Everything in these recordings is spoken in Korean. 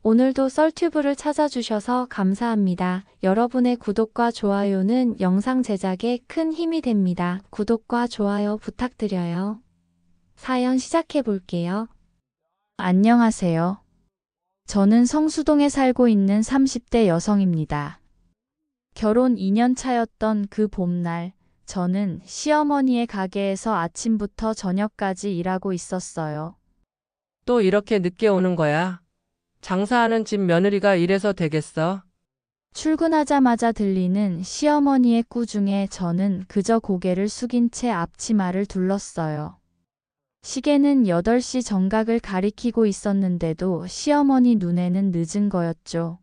오늘도 썰튜브를 찾아주셔서 감사합니다. 여러분의 구독과 좋아요는 영상 제작에 큰 힘이 됩니다. 구독과 좋아요 부탁드려요. 사연 시작해 볼게요. 안녕하세요. 저는 성수동에 살고 있는 30대 여성입니다. 결혼 2년 차였던 그 봄날, 저는 시어머니의 가게에서 아침부터 저녁까지 일하고 있었어요. 또 이렇게 늦게 오는 거야? 장사하는 집 며느리가 이래서 되겠어? 출근하자마자 들리는 시어머니의 꾸중에 저는 그저 고개를 숙인 채 앞치마를 둘렀어요. 시계는 8시 정각을 가리키고 있었는데도 시어머니 눈에는 늦은 거였죠.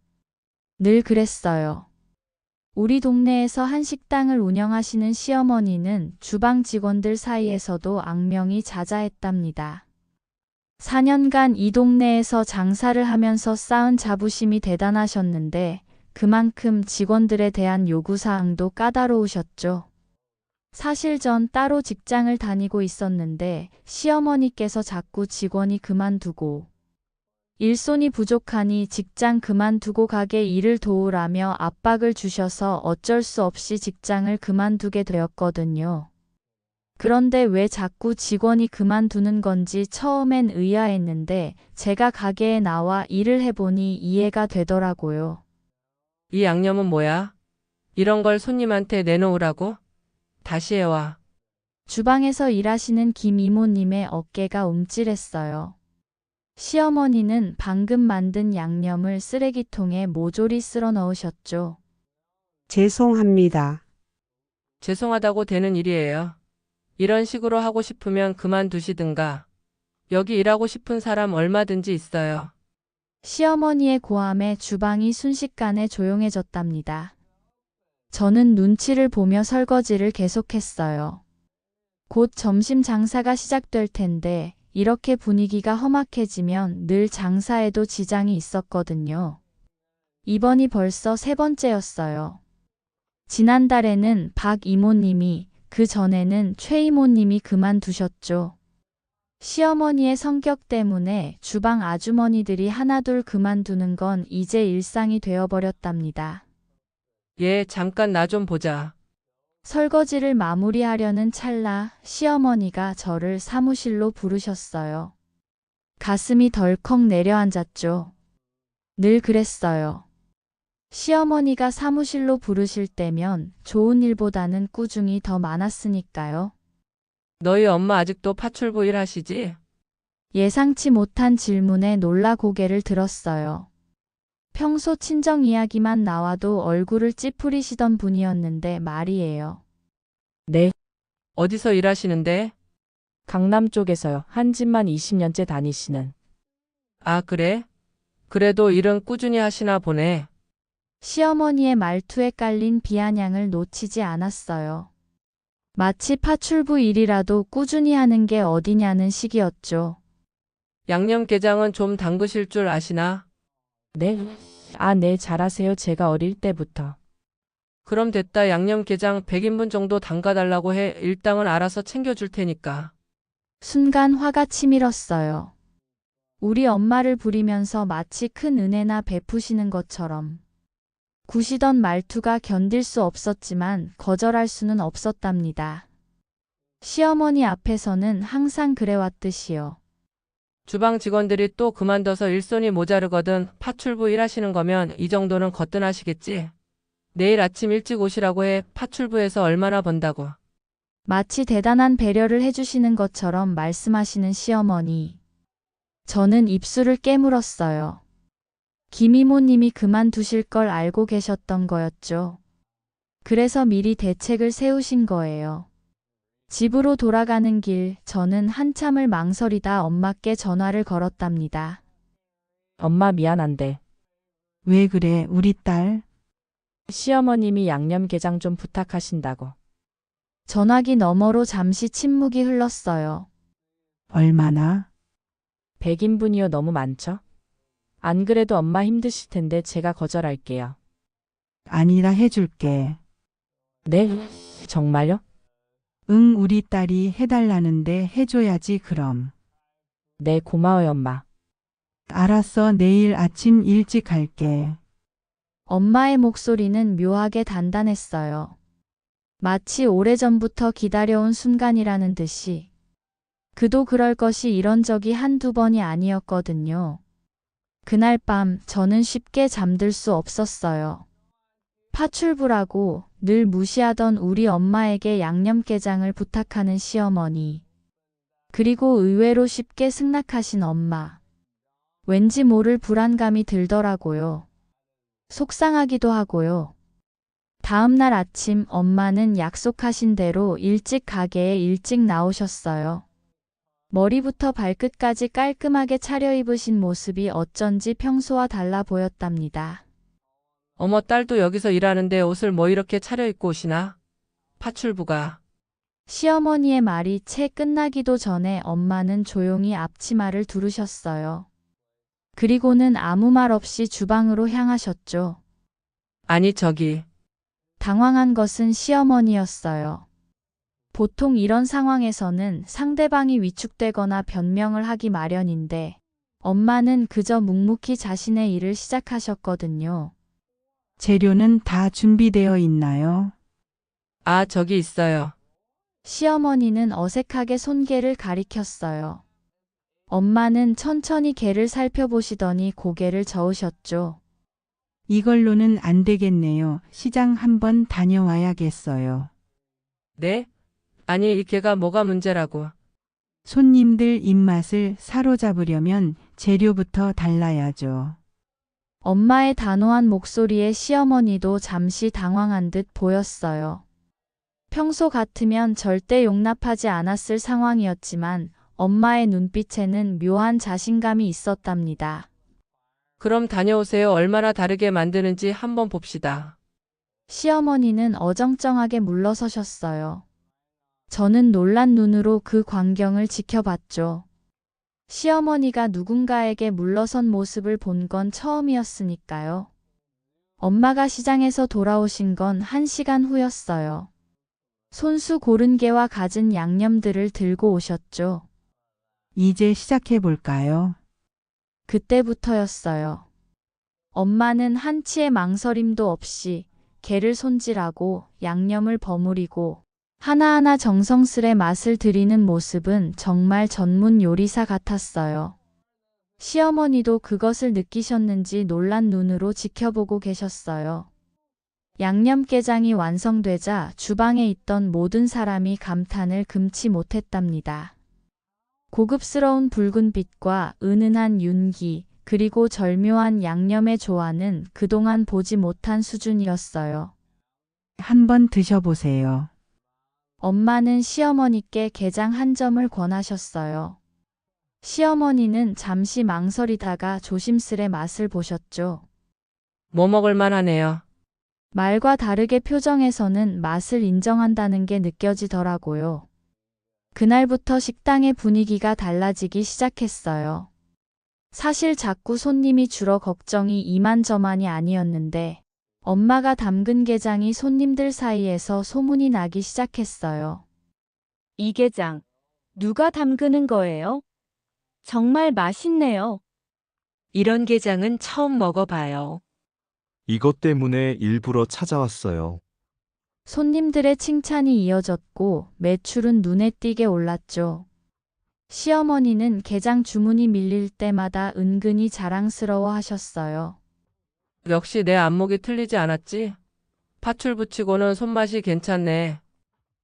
늘 그랬어요. 우리 동네에서 한식당을 운영하시는 시어머니는 주방 직원들 사이에서도 악명이 자자했답니다. 4년간 이 동네에서 장사를 하면서 쌓은 자부심이 대단하셨는데 그만큼 직원들에 대한 요구사항도 까다로우셨죠. 사실 전 따로 직장을 다니고 있었는데 시어머니께서 자꾸 직원이 그만두고 일손이 부족하니 직장 그만두고 가게 일을 도우라며 압박을 주셔서 어쩔 수 없이 직장을 그만두게 되었거든요. 그런데 왜 자꾸 직원이 그만두는 건지 처음엔 의아했는데 제가 가게에 나와 일을 해보니 이해가 되더라고요. 이 양념은 뭐야? 이런 걸 손님한테 내놓으라고? 다시 해와. 주방에서 일하시는 김 이모님의 어깨가 움찔했어요. 시어머니는 방금 만든 양념을 쓰레기통에 모조리 쓸어 넣으셨죠. 죄송합니다. 죄송하다고 되는 일이에요. 이런 식으로 하고 싶으면 그만두시든가. 여기 일하고 싶은 사람 얼마든지 있어요. 시어머니의 고함에 주방이 순식간에 조용해졌답니다. 저는 눈치를 보며 설거지를 계속했어요. 곧 점심 장사가 시작될 텐데 이렇게 분위기가 험악해지면 늘 장사에도 지장이 있었거든요. 이번이 벌써 3번째였어요. 지난달에는 박 이모님이, 그 전에는 최 이모님이 그만두셨죠. 시어머니의 성격 때문에 주방 아주머니들이 하나둘 그만두는 건 이제 일상이 되어버렸답니다. 얘 잠깐 나 좀 보자. 설거지를 마무리하려는 찰나 시어머니가 저를 사무실로 부르셨어요. 가슴이 덜컥 내려앉았죠. 늘 그랬어요. 시어머니가 사무실로 부르실 때면 좋은 일보다는 꾸중이 더 많았으니까요. 너희 엄마 아직도 파출부 일 하시지? 예상치 못한 질문에 놀라 고개를 들었어요. 평소 친정 이야기만 나와도 얼굴을 찌푸리시던 분이었는데 말이에요. 네, 어디서 일하시는데? 강남 쪽에서요. 한 집만 20년째 다니시는. 아, 그래? 그래도 일은 꾸준히 하시나 보네. 시어머니의 말투에 깔린 비아냥을 놓치지 않았어요. 마치 파출부 일이라도 꾸준히 하는 게 어디냐는 식이었죠. 양념게장은 좀 담그실 줄 아시나? 네? 아, 네, 잘하세요. 제가 어릴 때부터. 그럼 됐다. 양념게장 100인분 정도 담가달라고 해. 일당은 알아서 챙겨줄 테니까. 순간 화가 치밀었어요. 우리 엄마를 부리면서 마치 큰 은혜나 베푸시는 것처럼. 구시던 말투가 견딜 수 없었지만 거절할 수는 없었답니다. 시어머니 앞에서는 항상 그래왔듯이요. 주방 직원들이 또 그만둬서 일손이 모자르거든. 파출부 일하시는 거면 이 정도는 거뜬하시겠지? 내일 아침 일찍 오시라고 해. 파출부에서 얼마나 번다고. 마치 대단한 배려를 해주시는 것처럼 말씀하시는 시어머니. 저는 입술을 깨물었어요. 김 이모님이 그만두실 걸 알고 계셨던 거였죠. 그래서 미리 대책을 세우신 거예요. 집으로 돌아가는 길, 저는 한참을 망설이다 엄마께 전화를 걸었답니다. 엄마 미안한데. 왜 그래, 우리 딸? 시어머님이 양념게장 좀 부탁하신다고. 전화기 너머로 잠시 침묵이 흘렀어요. 얼마나? 100인분이요. 너무 많죠? 안 그래도 엄마 힘드실 텐데 제가 거절할게요. 아니라 해줄게. 네? 정말요? 응, 우리 딸이 해달라는데 해줘야지, 그럼. 네, 고마워요, 엄마. 알았어, 내일 아침 일찍 갈게. 엄마의 목소리는 묘하게 단단했어요. 마치 오래전부터 기다려온 순간이라는 듯이. 그도 그럴 것이 이런 적이 한두 번이 아니었거든요. 그날 밤 저는 쉽게 잠들 수 없었어요. 파출부라고 늘 무시하던 우리 엄마에게 양념게장을 부탁하는 시어머니. 그리고 의외로 쉽게 승낙하신 엄마. 왠지 모를 불안감이 들더라고요. 속상하기도 하고요. 다음 날 아침 엄마는 약속하신 대로 일찍 가게에 일찍 나오셨어요. 머리부터 발끝까지 깔끔하게 차려입으신 모습이 어쩐지 평소와 달라 보였답니다. 어머, 딸도 여기서 일하는데 옷을 뭐 이렇게 차려입고 오시나? 파출부가. 시어머니의 말이 채 끝나기도 전에 엄마는 조용히 앞치마를 두르셨어요. 그리고는 아무 말 없이 주방으로 향하셨죠. 아니, 저기. 당황한 것은 시어머니였어요. 보통 이런 상황에서는 상대방이 위축되거나 변명을 하기 마련인데 엄마는 그저 묵묵히 자신의 일을 시작하셨거든요. 재료는 다 준비되어 있나요? 아, 저기 있어요. 시어머니는 어색하게 손게를 가리켰어요. 엄마는 천천히 게를 살펴보시더니 고개를 저으셨죠. 이걸로는 안 되겠네요. 시장 한번 다녀와야겠어요. 네? 아니, 이 개가 뭐가 문제라고. 손님들 입맛을 사로잡으려면 재료부터 달라야죠. 엄마의 단호한 목소리에 시어머니도 잠시 당황한 듯 보였어요. 평소 같으면 절대 용납하지 않았을 상황이었지만 엄마의 눈빛에는 묘한 자신감이 있었답니다. 그럼 다녀오세요. 얼마나 다르게 만드는지 한번 봅시다. 시어머니는 어정쩡하게 물러서셨어요. 저는 놀란 눈으로 그 광경을 지켜봤죠. 시어머니가 누군가에게 물러선 모습을 본 건 처음이었으니까요. 엄마가 시장에서 돌아오신 건 1시간 후였어요. 손수 고른 게와 갖은 양념들을 들고 오셨죠. 이제 시작해 볼까요? 그때부터였어요. 엄마는 한치의 망설임도 없이 게를 손질하고 양념을 버무리고 하나하나 정성스레 맛을 들이는 모습은 정말 전문 요리사 같았어요. 시어머니도 그것을 느끼셨는지 놀란 눈으로 지켜보고 계셨어요. 양념게장이 완성되자 주방에 있던 모든 사람이 감탄을 금치 못했답니다. 고급스러운 붉은 빛과 은은한 윤기, 그리고 절묘한 양념의 조화는 그동안 보지 못한 수준이었어요. 한번 드셔보세요. 엄마는 시어머니께 게장 한 점을 권하셨어요. 시어머니는 잠시 망설이다가 조심스레 맛을 보셨죠. 뭐 먹을 만하네요. 말과 다르게 표정에서는 맛을 인정한다는 게 느껴지더라고요. 그날부터 식당의 분위기가 달라지기 시작했어요. 사실 자꾸 손님이 줄어 걱정이 이만저만이 아니었는데 엄마가 담근 게장이 손님들 사이에서 소문이 나기 시작했어요. 이 게장 누가 담그는 거예요? 정말 맛있네요. 이런 게장은 처음 먹어봐요. 이것 때문에 일부러 찾아왔어요. 손님들의 칭찬이 이어졌고 매출은 눈에 띄게 올랐죠. 시어머니는 게장 주문이 밀릴 때마다 은근히 자랑스러워 하셨어요. 역시 내 안목이 틀리지 않았지? 파출부치고는 손맛이 괜찮네.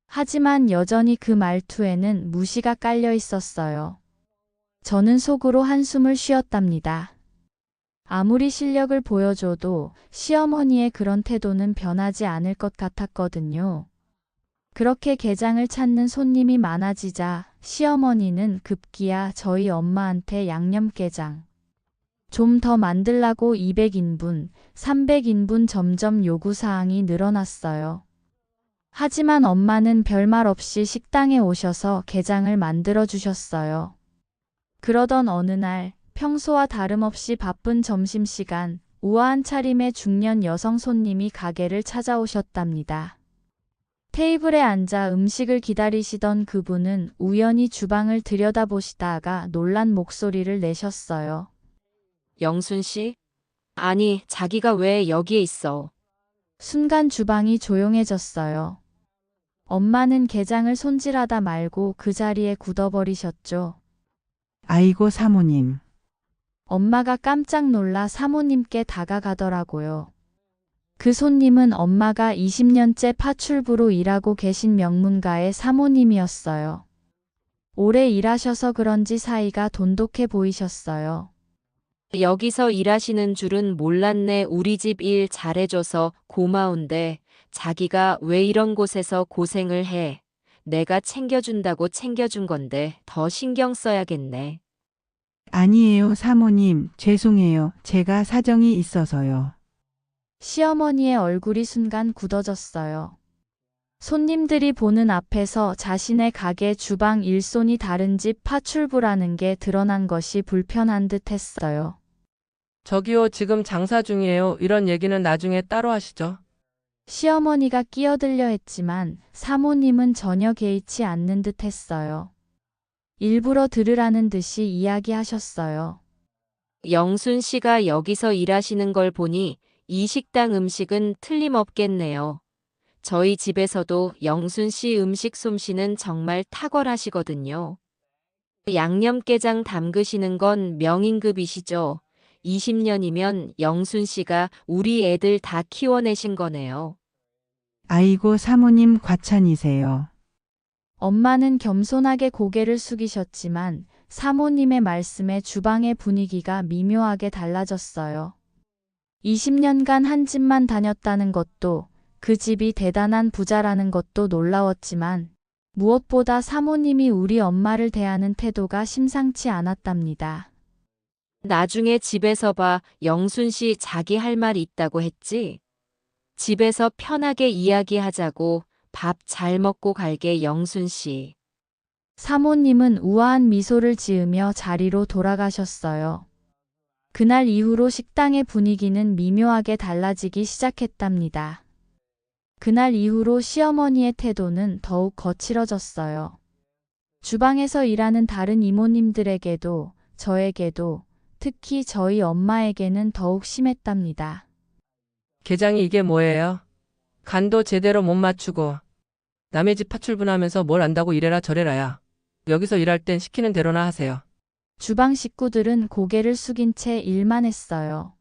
하지만 여전히 그 말투에는 무시가 깔려 있었어요. 저는 속으로 한숨을 쉬었답니다. 아무리 실력을 보여줘도 시어머니의 그런 태도는 변하지 않을 것 같았거든요. 그렇게 게장을 찾는 손님이 많아지자 시어머니는 급기야 저희 엄마한테 양념게장 좀 더 만들라고 200인분, 300인분 점점 요구사항이 늘어났어요. 하지만 엄마는 별말 없이 식당에 오셔서 게장을 만들어 주셨어요. 그러던 어느 날 평소와 다름없이 바쁜 점심시간, 우아한 차림의 중년 여성 손님이 가게를 찾아오셨답니다. 테이블에 앉아 음식을 기다리시던 그분은 우연히 주방을 들여다보시다가 놀란 목소리를 내셨어요. 영순 씨? 아니, 자기가 왜 여기에 있어? 순간 주방이 조용해졌어요. 엄마는 게장을 손질하다 말고 그 자리에 굳어버리셨죠. 아이고 사모님. 엄마가 깜짝 놀라 사모님께 다가가더라고요. 그 손님은 엄마가 20년째 파출부로 일하고 계신 명문가의 사모님이었어요. 오래 일하셔서 그런지 사이가 돈독해 보이셨어요. 여기서 일하시는 줄은 몰랐네. 우리 집 일 잘해줘서 고마운데 자기가 왜 이런 곳에서 고생을 해? 내가 챙겨준다고 챙겨준 건데 더 신경 써야겠네. 아니에요 사모님. 죄송해요. 제가 사정이 있어서요. 시어머니의 얼굴이 순간 굳어졌어요. 손님들이 보는 앞에서 자신의 가게 주방 일손이 다른 집 파출부라는 게 드러난 것이 불편한 듯 했어요. 저기요, 지금 장사 중이에요. 이런 얘기는 나중에 따로 하시죠. 시어머니가 끼어들려 했지만 사모님은 전혀 개의치 않는 듯 했어요. 일부러 들으라는 듯이 이야기하셨어요. 영순 씨가 여기서 일하시는 걸 보니 이 식당 음식은 틀림없겠네요. 저희 집에서도 영순 씨 음식 솜씨는 정말 탁월하시거든요. 양념게장 담그시는 건 명인급이시죠. 20년이면 영순 씨가 우리 애들 다 키워내신 거네요. 아이고 사모님 과찬이세요. 엄마는 겸손하게 고개를 숙이셨지만 사모님의 말씀에 주방의 분위기가 미묘하게 달라졌어요. 20년간 한 집만 다녔다는 것도 그 집이 대단한 부자라는 것도 놀라웠지만 무엇보다 사모님이 우리 엄마를 대하는 태도가 심상치 않았답니다. 나중에 집에서 봐. 영순 씨 자기 할 말 있다고 했지? 집에서 편하게 이야기하자고. 밥 잘 먹고 갈게 영순 씨. 사모님은 우아한 미소를 지으며 자리로 돌아가셨어요. 그날 이후로 식당의 분위기는 미묘하게 달라지기 시작했답니다. 그날 이후로 시어머니의 태도는 더욱 거칠어졌어요. 주방에서 일하는 다른 이모님들에게도 저에게도 특히 저희 엄마에게는 더욱 심했답니다. 게장이 이게 뭐예요? 간도 제대로 못 맞추고 남의 집 파출분하면서 뭘 안다고 이래라 저래라야. 여기서 일할 땐 시키는 대로나 하세요. 주방 식구들은 고개를 숙인 채 일만 했어요.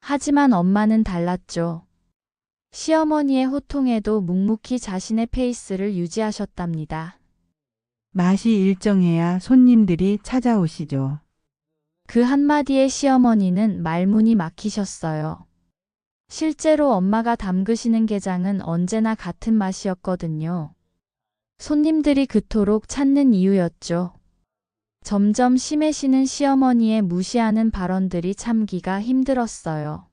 하지만 엄마는 달랐죠. 시어머니의 호통에도 묵묵히 자신의 페이스를 유지하셨답니다. 맛이 일정해야 손님들이 찾아오시죠. 그 한마디에 시어머니는 말문이 막히셨어요. 실제로 엄마가 담그시는 게장은 언제나 같은 맛이었거든요. 손님들이 그토록 찾는 이유였죠. 점점 심해지는 시어머니의 무시하는 발언들이 참기가 힘들었어요.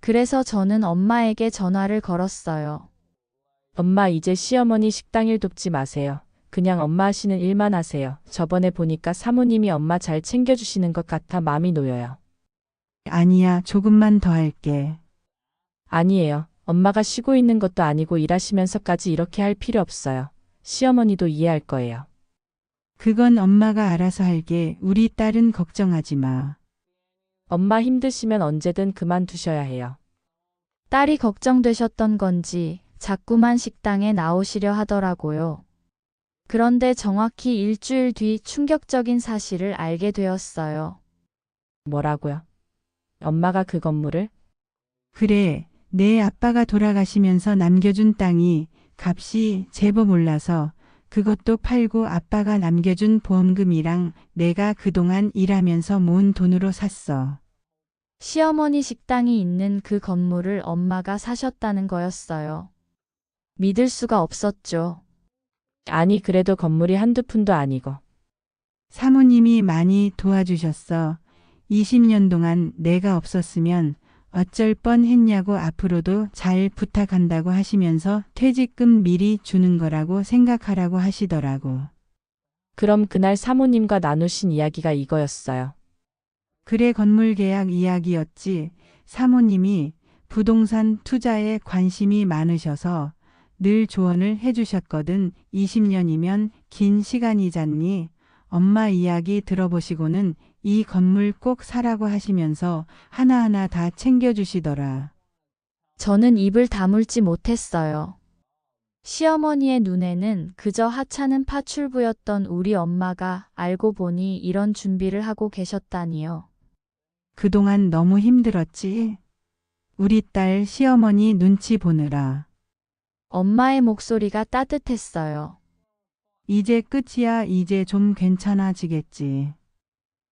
그래서 저는 엄마에게 전화를 걸었어요. 엄마 이제 시어머니 식당 일 돕지 마세요. 그냥 엄마 하시는 일만 하세요. 저번에 보니까 사모님이 엄마 잘 챙겨주시는 것 같아 마음이 놓여요. 아니야 조금만 더 할게. 아니에요. 엄마가 쉬고 있는 것도 아니고 일하시면서까지 이렇게 할 필요 없어요. 시어머니도 이해할 거예요. 그건 엄마가 알아서 할게. 우리 딸은 걱정하지 마. 엄마 힘드시면 언제든 그만두셔야 해요. 딸이 걱정되셨던 건지 자꾸만 식당에 나오시려 하더라고요. 그런데 정확히 일주일 뒤 충격적인 사실을 알게 되었어요. 뭐라고요? 엄마가 그 건물을? 그래, 내 아빠가 돌아가시면서 남겨준 땅이 값이 제법 올라서 그것도 팔고 아빠가 남겨준 보험금이랑 내가 그동안 일하면서 모은 돈으로 샀어. 시어머니 식당이 있는 그 건물을 엄마가 사셨다는 거였어요. 믿을 수가 없었죠. 아니 그래도 건물이 한두 푼도 아니고. 사모님이 많이 도와주셨어. 20년 동안 내가 없었으면 어쩔 뻔했냐고 앞으로도 잘 부탁한다고 하시면서 퇴직금 미리 주는 거라고 생각하라고 하시더라고. 그럼 그날 사모님과 나누신 이야기가 이거였어요. 그래 건물 계약 이야기였지. 사모님이 부동산 투자에 관심이 많으셔서 늘 조언을 해주셨거든. 20년이면 긴 시간이잖니. 엄마 이야기 들어보시고는 이 건물 꼭 사라고 하시면서 하나하나 다 챙겨주시더라. 저는 입을 다물지 못했어요. 시어머니의 눈에는 그저 하찮은 파출부였던 우리 엄마가 알고 보니 이런 준비를 하고 계셨다니요. 그동안 너무 힘들었지? 우리 딸 시어머니 눈치 보느라. 엄마의 목소리가 따뜻했어요. 이제 끝이야. 이제 좀 괜찮아지겠지.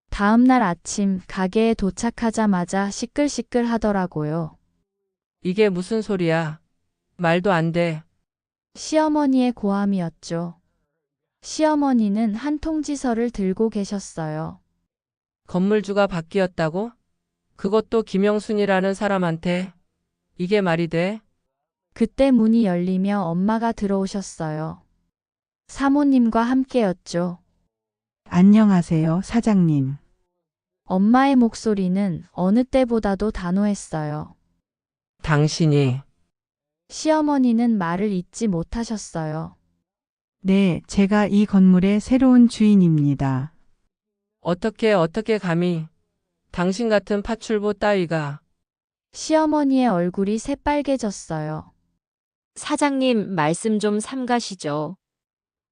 다음 날 아침 가게에 도착하자마자 시끌시끌 하더라고요. 이게 무슨 소리야? 말도 안 돼. 시어머니의 고함이었죠. 시어머니는 한 통지서를 들고 계셨어요. 건물주가 바뀌었다고? 그것도 김영순이라는 사람한테? 이게 말이 돼? 그때 문이 열리며 엄마가 들어오셨어요. 사모님과 함께였죠. 안녕하세요, 사장님. 엄마의 목소리는 어느 때보다도 단호했어요. 당신이 시어머니는 말을 잇지 못하셨어요. 네, 제가 이 건물의 새로운 주인입니다. 어떻게 감히 당신 같은 파출부 따위가. 시어머니의 얼굴이 새빨개졌어요. 사장님 말씀 좀 삼가시죠.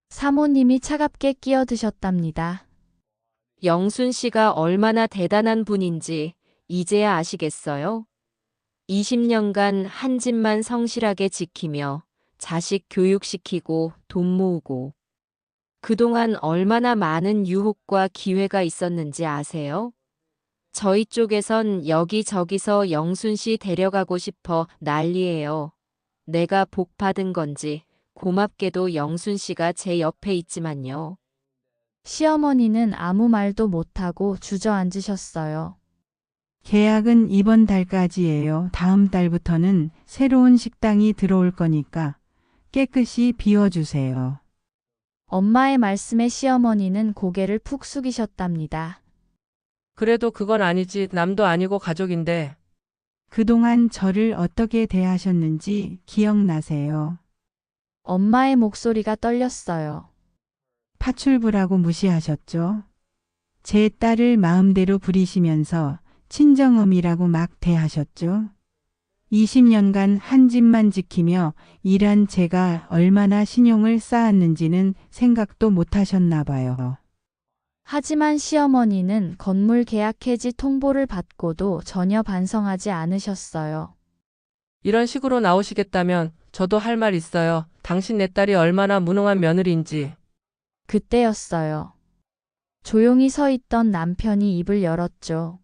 사모님이 차갑게 끼어드셨답니다. 영순 씨가 얼마나 대단한 분인지 이제야 아시겠어요? 20년간 한 집만 성실하게 지키며 자식 교육시키고 돈 모으고 그동안 얼마나 많은 유혹과 기회가 있었는지 아세요? 저희 쪽에선 여기저기서 영순 씨 데려가고 싶어 난리예요. 내가 복 받은 건지 고맙게도 영순 씨가 제 옆에 있지만요. 시어머니는 아무 말도 못하고 주저앉으셨어요. 계약은 이번 달까지예요. 다음 달부터는 새로운 식당이 들어올 거니까 깨끗이 비워주세요. 엄마의 말씀에 시어머니는 고개를 푹 숙이셨답니다. 그래도 그건 아니지. 남도 아니고 가족인데. 그동안 저를 어떻게 대하셨는지 기억나세요? 엄마의 목소리가 떨렸어요. 파출부라고 무시하셨죠? 제 딸을 마음대로 부리시면서 친정엄이라고 막 대하셨죠? 20년간 한 집만 지키며 일한 제가 얼마나 신용을 쌓았는지는 생각도 못 하셨나 봐요. 하지만 시어머니는 건물 계약 해지 통보를 받고도 전혀 반성하지 않으셨어요. 이런 식으로 나오시겠다면 저도 할 말 있어요. 당신 내 딸이 얼마나 무능한 며느리인지. 그때였어요. 조용히 서 있던 남편이 입을 열었죠.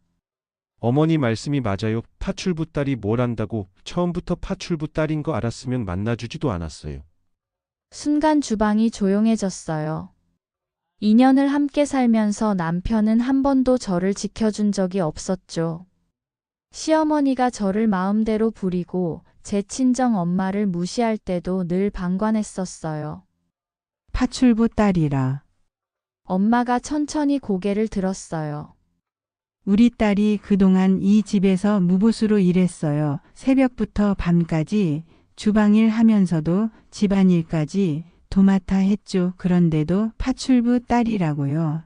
어머니 말씀이 맞아요. 파출부 딸이 뭘 안다고 처음부터 파출부 딸인 거 알았으면 만나주지도 않았어요. 순간 주방이 조용해졌어요. 2년을 함께 살면서 남편은 한 번도 저를 지켜준 적이 없었죠. 시어머니가 저를 마음대로 부리고 제 친정 엄마를 무시할 때도 늘 방관했었어요. 파출부 딸이라. 엄마가 천천히 고개를 들었어요. 우리 딸이 그동안 이 집에서 무보수로 일했어요. 새벽부터 밤까지 주방일 하면서도 집안일까지 도맡아 했죠. 그런데도 파출부 딸이라고요.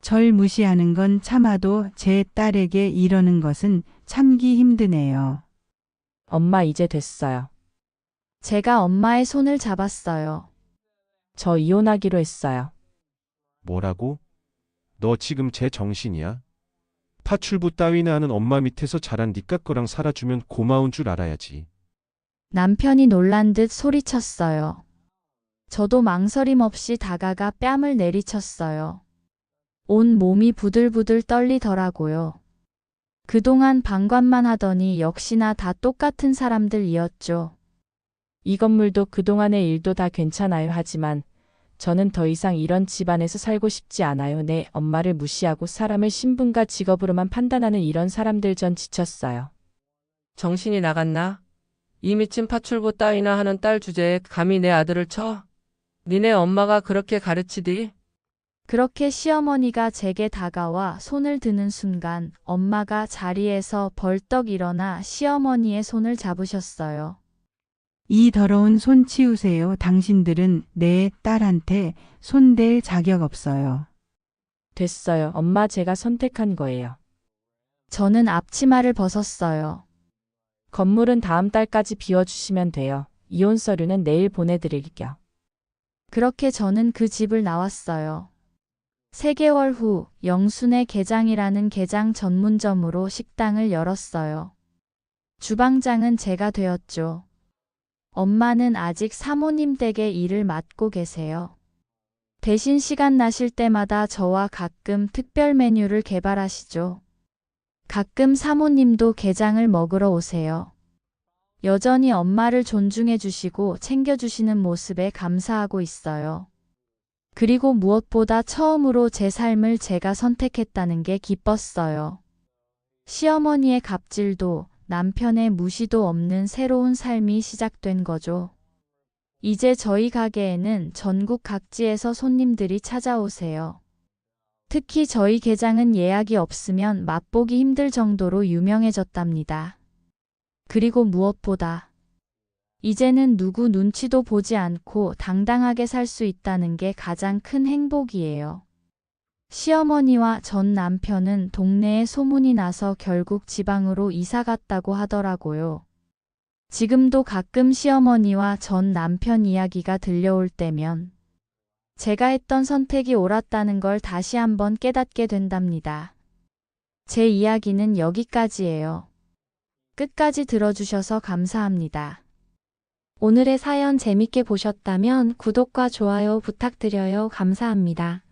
절 무시하는 건 참아도 제 딸에게 이러는 것은 참기 힘드네요. 엄마 이제 됐어요. 제가 엄마의 손을 잡았어요. 저 이혼하기로 했어요. 뭐라고? 너 지금 제 정신이야? 파출부 따위나 하는 엄마 밑에서 자란 니까 거랑 살아주면 고마운 줄 알아야지. 남편이 놀란 듯 소리쳤어요. 저도 망설임 없이 다가가 뺨을 내리쳤어요. 온 몸이 부들부들 떨리더라고요. 그동안 방관만 하더니 역시나 다 똑같은 사람들이었죠. 이 건물도 그동안의 일도 다 괜찮아요. 하지만 저는 더 이상 이런 집안에서 살고 싶지 않아요. 내 엄마를 무시하고 사람을 신분과 직업으로만 판단하는 이런 사람들 전 지쳤어요. 정신이 나갔나? 이 미친 파출부 따위나 하는 딸 주제에 감히 내 아들을 쳐? 니네 엄마가 그렇게 가르치디? 그렇게 시어머니가 제게 다가와 손을 드는 순간 엄마가 자리에서 벌떡 일어나 시어머니의 손을 잡으셨어요. 이 더러운 손 치우세요. 당신들은 내 딸한테 손댈 자격 없어요. 됐어요. 엄마 제가 선택한 거예요. 저는 앞치마를 벗었어요. 건물은 다음 달까지 비워주시면 돼요. 이혼 서류는 내일 보내드릴게요. 그렇게 저는 그 집을 나왔어요. 3개월 후 영순의 게장이라는 게장 전문점으로 식당을 열었어요. 주방장은 제가 되었죠. 엄마는 아직 사모님 댁에 일을 맡고 계세요. 대신 시간 나실 때마다 저와 가끔 특별 메뉴를 개발하시죠. 가끔 사모님도 게장을 먹으러 오세요. 여전히 엄마를 존중해 주시고 챙겨주시는 모습에 감사하고 있어요. 그리고 무엇보다 처음으로 제 삶을 제가 선택했다는 게 기뻤어요. 시어머니의 갑질도 남편의 무시도 없는 새로운 삶이 시작된 거죠. 이제 저희 가게에는 전국 각지에서 손님들이 찾아오세요. 특히 저희 게장은 예약이 없으면 맛보기 힘들 정도로 유명해졌답니다. 그리고 무엇보다 이제는 누구 눈치도 보지 않고 당당하게 살 수 있다는 게 가장 큰 행복이에요. 시어머니와 전 남편은 동네에 소문이 나서 결국 지방으로 이사 갔다고 하더라고요. 지금도 가끔 시어머니와 전 남편 이야기가 들려올 때면 제가 했던 선택이 옳았다는 걸 다시 한번 깨닫게 된답니다. 제 이야기는 여기까지예요. 끝까지 들어주셔서 감사합니다. 오늘의 사연 재밌게 보셨다면 구독과 좋아요 부탁드려요. 감사합니다.